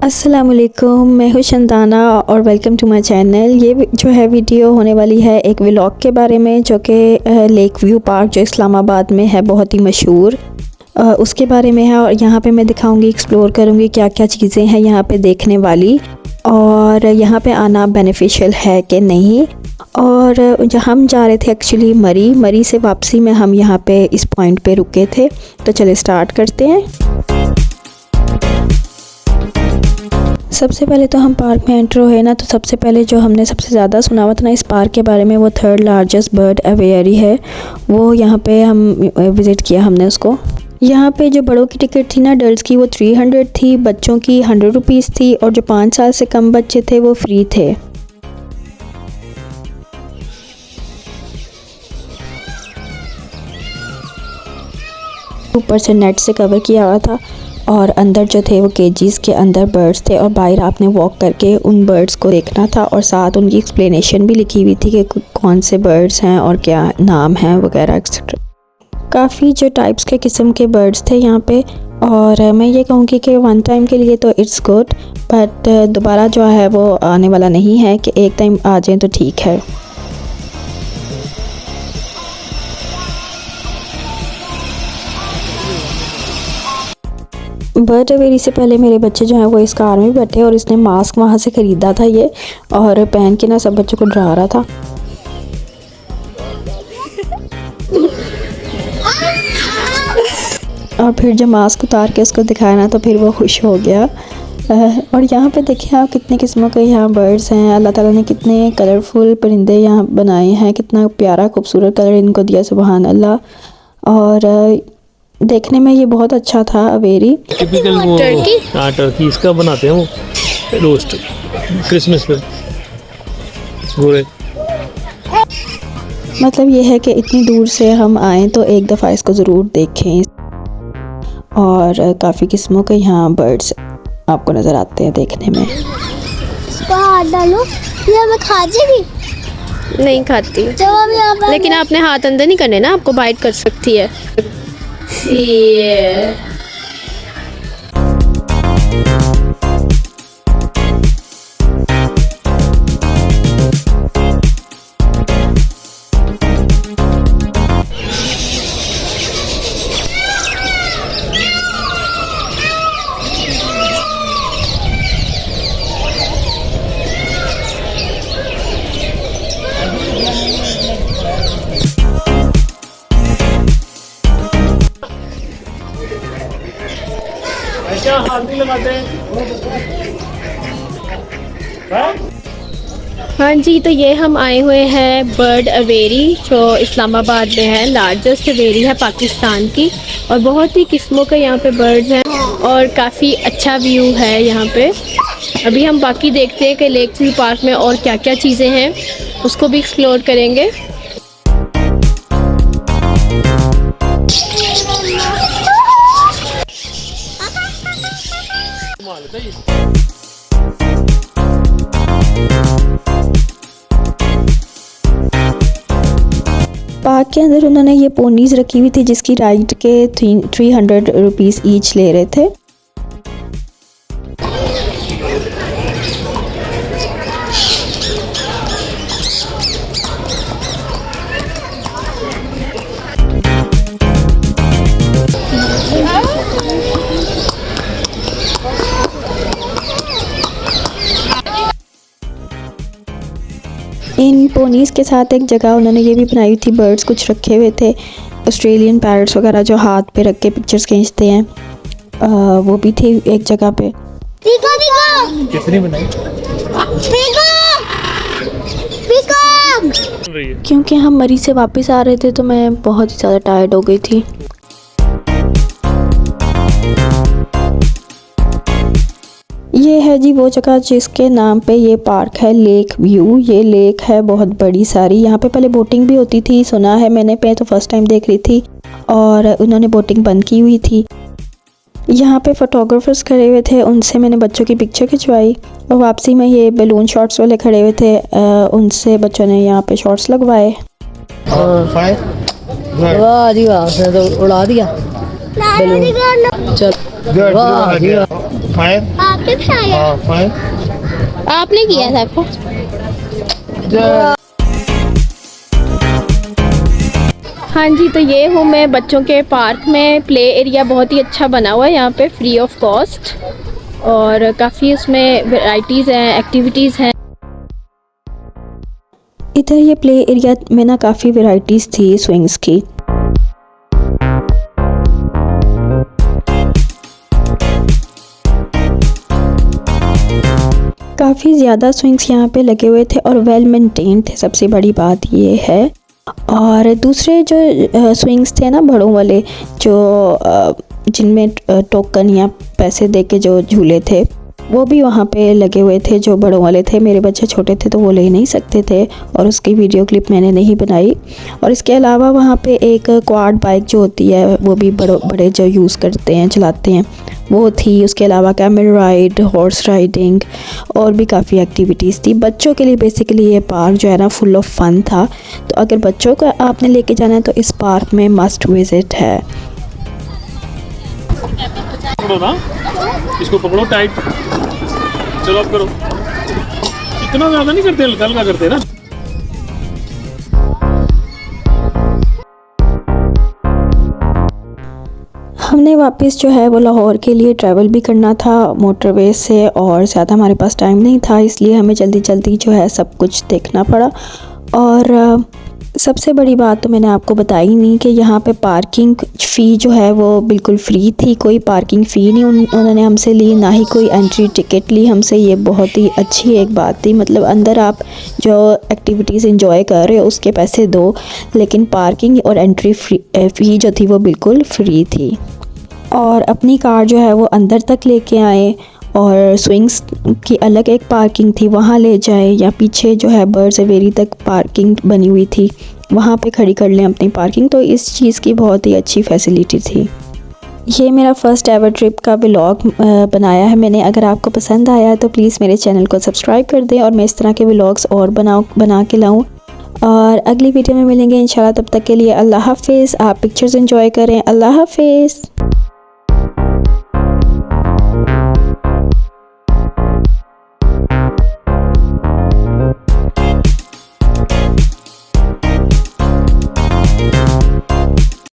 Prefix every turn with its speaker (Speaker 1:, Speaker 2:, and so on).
Speaker 1: अस्सलामुअलैकुम, मैं हूँ शंताना और वेलकम टू माय चैनल। ये जो है वीडियो होने वाली है एक व्लॉग के बारे में, जो कि लेक व्यू पार्क जो इस्लामाबाद में है, बहुत ही मशहूर, उसके बारे में है। और यहाँ पे मैं दिखाऊंगी, एक्सप्लोर करूँगी क्या क्या चीज़ें हैं यहाँ पे देखने वाली, और यहाँ पे आना बेनिफिशियल है कि नहीं। और हम जा रहे थे एक्चुअली मरी से वापसी में हम यहाँ पे इस पॉइंट पे रुके थे। तो चले स्टार्ट करते हैं। सबसे पहले तो हम पार्क में एंटर हुए ना, तो सबसे पहले जो हमने सबसे ज़्यादा सुना हुआ था ना इस पार्क के बारे में, वो थर्ड लार्जेस्ट बर्ड एवियरी है। वो यहाँ पे हम विज़िट किया हमने उसको। यहाँ पे जो बड़ों की टिकट थी ना अडल्ट्स की, वो 300 थी, बच्चों की 100 रुपीज़ थी, और जो 5 साल से कम बच्चे थे वो फ्री थे। ऊपर से नेट से कवर किया हुआ था, और अंदर जो थे वो केजीज़ के अंदर बर्ड्स थे, और बाहर आपने वॉक करके उन बर्ड्स को देखना था, और साथ उनकी एक्सप्लेनेशन भी लिखी हुई थी कि कौन से बर्ड्स हैं और क्या नाम है वगैरह एक्सेट्रा। काफ़ी जो टाइप्स के किस्म के बर्ड्स थे यहाँ पे, और मैं ये कहूँगी कि वन टाइम के लिए तो इट्स गुड, बट दोबारा जो है वो आने वाला नहीं है कि एक टाइम आ जाएँ तो ठीक है। बर्ड एवियरी से पहले मेरे बच्चे जो हैं वो इस कार में बैठे, और इसने मास्क वहाँ से ख़रीदा था ये, और पहन के ना सब बच्चों को डरा रहा था। और फिर जब मास्क उतार के उसको दिखाया ना, तो फिर वो खुश हो गया। और यहाँ पे देखिए आप कितने किस्मों के यहाँ बर्ड्स हैं। अल्लाह ताला ने कितने कलरफुल परिंदे यहाँ बनाए हैं, कितना प्यारा खूबसूरत कलर इनको दिया, सुबहान अल्लाह। और देखने में ये बहुत अच्छा था अवेरी।
Speaker 2: टिपिकल वो टर्की इसका बनाते हैं वो रोस्ट क्रिसमस पे गोरे।
Speaker 1: मतलब ये है कि इतनी दूर से हम आए तो एक दफ़ा इसको ज़रूर देखें। और काफ़ी किस्मों के यहाँ बर्ड्स आपको नज़र आते हैं देखने में।
Speaker 3: इसको हाथ डालो, ये मैं खा जाएगी?
Speaker 4: नहीं खाती, लेकिन आपने हाथ अंदर नहीं करने ना, आपको बाइट कर सकती है।
Speaker 2: क्या हाथ नहीं लगाते हैं?
Speaker 4: हाँ जी, तो ये हम आए हुए हैं बर्ड एवियरी, जो इस्लामाबाद में है, लार्जेस्ट एवियरी है पाकिस्तान की, और बहुत ही किस्मों के यहाँ पे बर्ड्स हैं, और काफ़ी अच्छा व्यू है यहाँ पे। अभी हम बाकी देखते हैं कि लेक व्यू पार्क में और क्या क्या चीज़ें हैं, उसको भी एक्सप्लोर करेंगे।
Speaker 1: पार्क के अंदर उन्होंने ये पोनीज़ रखी हुई थी, जिसकी राइड के 300 रुपीज़ ईच ले रहे थे। इन पोनीज़ के साथ एक जगह उन्होंने ये भी बनाई थी, बर्ड्स कुछ रखे हुए थे, ऑस्ट्रेलियन पैरट्स वगैरह जो हाथ पे रख के पिक्चर्स खींचते हैं, वो भी थी एक जगह पे।
Speaker 2: कितनी बनाई?
Speaker 1: क्योंकि हम मरी से वापस आ रहे थे तो मैं बहुत ही ज़्यादा टायर्ड हो गई थी। ये है जी वो जगह जिसके नाम पे ये पार्क है, लेक व्यू। ये लेक है बहुत बड़ी सारी, यहाँ पे पहले बोटिंग भी होती थी, सुना है मैंने, पे तो फर्स्ट टाइम देख रही थी, और उन्होंने बोटिंग बंद की हुई थी। यहाँ पे फ़ोटोग्राफर्स खड़े हुए थे, उनसे मैंने बच्चों की पिक्चर खिंचवाई, और वापसी में ये बैलून शॉट्स वाले खड़े हुए थे, उनसे बच्चों ने यहाँ पे शॉट्स लगवाए।
Speaker 5: वाह जी वाह, उसने तो उड़ा दिया।
Speaker 3: चल आपने खाया आपने किया था आपको
Speaker 4: हाँ जी, तो ये हूँ मैं बच्चों के पार्क में। प्ले एरिया बहुत ही अच्छा बना हुआ है यहाँ पे, फ्री ऑफ कॉस्ट, और काफ़ी उसमें वैरायटीज़ हैं, एक्टिविटीज़ हैं।
Speaker 1: इधर ये प्ले एरिया में ना काफ़ी वैरायटीज़ थी स्विंग्स की। काफ़ी ज़्यादा स्विंग्स यहाँ पे लगे हुए थे और वेल मेंटेन थे, सबसे बड़ी बात ये है। और दूसरे जो स्विंग्स थे ना बड़ों वाले, जो जिनमें टोकन या पैसे दे के जो झूले थे, वो भी वहाँ पे लगे हुए थे जो बड़ों वाले थे। मेरे बच्चे छोटे थे तो वो ले नहीं सकते थे और उसकी वीडियो क्लिप मैंने नहीं बनाई। और इसके अलावा वहाँ पे एक क्वाड बाइक जो होती है वो भी बड़े जो यूज़ करते हैं, चलाते हैं, वो थी। उसके अलावा कैमल राइड, हॉर्स राइडिंग और भी काफ़ी एक्टिविटीज़ थी। बच्चों के लिए बेसिकली ये पार्क जो है ना फुल ऑफ फन था। तो अगर बच्चों को आपने लेके जाना है तो इस पार्क में मस्ट विज़िट है।
Speaker 2: पकड़ो ना, इसको पकड़ो टाइट, चलो अब करो। इतना ज़्यादा नहीं करते, हल्का हल्का करते ना।
Speaker 1: हमने वापस जो है वो लाहौर के लिए ट्रैवल भी करना था मोटरवे से, और ज़्यादा हमारे पास टाइम नहीं था, इसलिए हमें जल्दी जल्दी जो है सब कुछ देखना पड़ा। और सबसे बड़ी बात तो मैंने आपको बताई नहीं कि यहाँ पे पार्किंग फ़ी जो है वो बिल्कुल फ्री थी। कोई पार्किंग फ़ी नहीं उन्होंने हमसे ली, ना ही कोई एंट्री टिकट ली हमसे। ये बहुत ही अच्छी एक बात थी। मतलब अंदर आप जो एक्टिविटीज़ एंजॉय कर रहे हो उसके पैसे दो, लेकिन पार्किंग और एंट्री फ़ी जो थी वो बिल्कुल फ्री थी। और अपनी कार जो है वो अंदर तक लेके आए, और स्विंग्स की अलग एक पार्किंग थी, वहाँ ले जाए, या पीछे जो है बर्ड्स एवेरी तक पार्किंग बनी हुई थी, वहाँ पे खड़ी कर लें अपनी पार्किंग। तो इस चीज़ की बहुत ही अच्छी फैसिलिटी थी। ये मेरा फ़र्स्ट एवर ट्रिप का व्लॉग बनाया है मैंने। अगर आपको पसंद आया तो प्लीज़ मेरे चैनल को सब्सक्राइब कर दें, और मैं इस तरह के व्लॉग्स और बना के लाऊँ। और अगली वीडियो में मिलेंगे इंशाल्लाह। तब तक के लिए अल्लाह हाफ़िज़। आप पिक्चर्स एंजॉय करें। अल्लाह हाफ़िज़।